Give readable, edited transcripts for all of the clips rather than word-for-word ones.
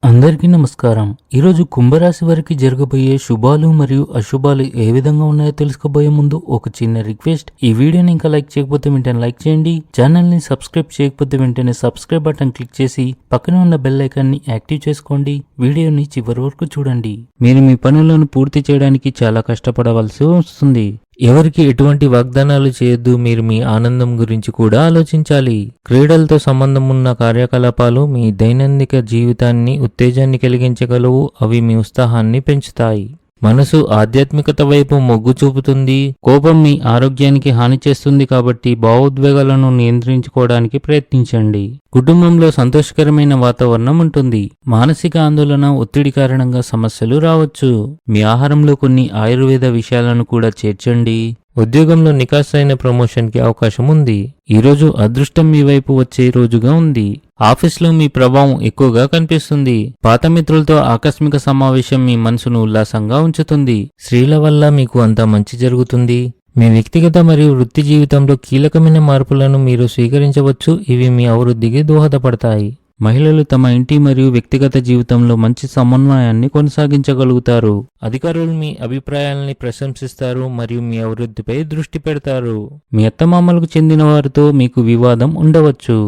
అందరికీ నమస్కారం. ఈరోజు కుంభరాశి వారికి జరగబోయే శుభాలు మరియు అశుభాలు ఏ విధంగా ఉన్నాయో తెలుసుకోబోయే ముందు ఒక చిన్న రిక్వెస్ట్. ఈ వీడియోని ఇంకా లైక్ చేయకపోతే వెంటనే లైక్ చేయండి. ఛానల్ ని సబ్స్క్రైబ్ చేయకపోతే వెంటనే సబ్స్క్రైబ్ బటన్ క్లిక్ చేసి పక్కనే ఉన్న బెల్ ఐకాన్ ని యాక్టివ్ చేసుకోండి. వీడియోని చివరి వరకు చూడండి. మీరు మీ పనులను పూర్తి చేయడానికి చాలా కష్టపడవలసి వస్తుంది. ఎవరికి ఎటువంటి వాగ్దానాలు చేయొద్దు. మీరు మీ ఆనందం గురించి కూడా ఆలోచించాలి. క్రీడలతో సంబంధం ఉన్న కార్యకలాపాలు మీ దైనందిక జీవితాన్ని ఉత్తేజాన్ని కలిగించగలవు. అవి మీ ఉత్సాహాన్ని పెంచుతాయి. మనసు ఆధ్యాత్మికత వైపు మొగ్గు చూపుతుంది. కోపం మీ ఆరోగ్యానికి హాని చేస్తుంది కాబట్టి భావోద్వేగాలను నియంత్రించుకోవడానికి ప్రయత్నించండి. కుటుంబంలో సంతోషకరమైన వాతావరణం ఉంటుంది. మానసిక ఆందోళన, ఒత్తిడి కారణంగా సమస్యలు రావచ్చు. మీ ఆహారంలో కొన్ని ఆయుర్వేద విషయాలను కూడా చేర్చండి. ఉద్యోగంలో నికాసైన ప్రమోషన్కి అవకాశం ఉంది. ఈరోజు అదృష్టం మీ వైపు వచ్చే రోజుగా ఉంది. ఆఫీస్లో మీ ప్రభావం ఎక్కువగా కనిపిస్తుంది. పాత మిత్రులతో ఆకస్మిక సమావేశం మీ మనసును ఉల్లాసంగా ఉంచుతుంది. స్త్రీల వల్ల మీకు అంతా మంచి జరుగుతుంది. మీ వ్యక్తిగత మరియు వృత్తి జీవితంలో కీలకమైన మార్పులను మీరు స్వీకరించవచ్చు. ఇవి మీ అభివృద్ధికి దోహదపడతాయి. మహిళలు తమ ఇంటి మరియు వ్యక్తిగత జీవితంలో మంచి సమన్వయాన్ని కొనసాగించగలుగుతారు. అధికారులు మీ అభిప్రాయాలని ప్రశంసిస్తారు మరియు మీ అభివృద్ధిపై దృష్టి పెడతారు. మీ అత్తమామలకు చెందిన వారితో మీకు వివాదం ఉండవచ్చు.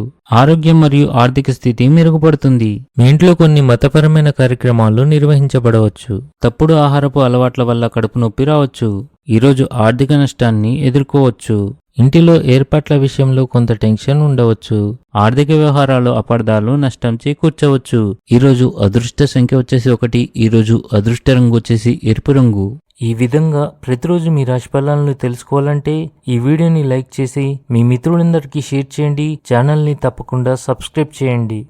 ఆరోగ్యం మరియు ఆర్థిక స్థితి మెరుగుపడుతుంది. మీ ఇంట్లో కొన్ని మతపరమైన కార్యక్రమాలు నిర్వహించబడవచ్చు. తప్పుడు ఆహారపు అలవాట్ల వల్ల కడుపు నొప్పి రావచ్చు. ఈరోజు ఆర్థిక నష్టాన్ని ఎదుర్కోవచ్చు. ఇంటిలో ఏర్పాట్ల విషయంలో కొంత టెన్షన్ ఉండవచ్చు. ఆర్థిక వ్యవహారాలు అపార్థాలు నష్టం చేకూర్చవచ్చు. ఈరోజు అదృష్ట సంఖ్య వచ్చేసి 1. ఈరోజు అదృష్ట రంగు వచ్చేసి ఎరుపు రంగు. ఈ విధంగా ప్రతిరోజు మీ రాశి ఫలాలను తెలుసుకోవాలంటే ఈ వీడియోని లైక్ చేసి మీ మిత్రులందరికీ షేర్ చేయండి. ఛానల్ని తప్పకుండా సబ్స్క్రైబ్ చేయండి.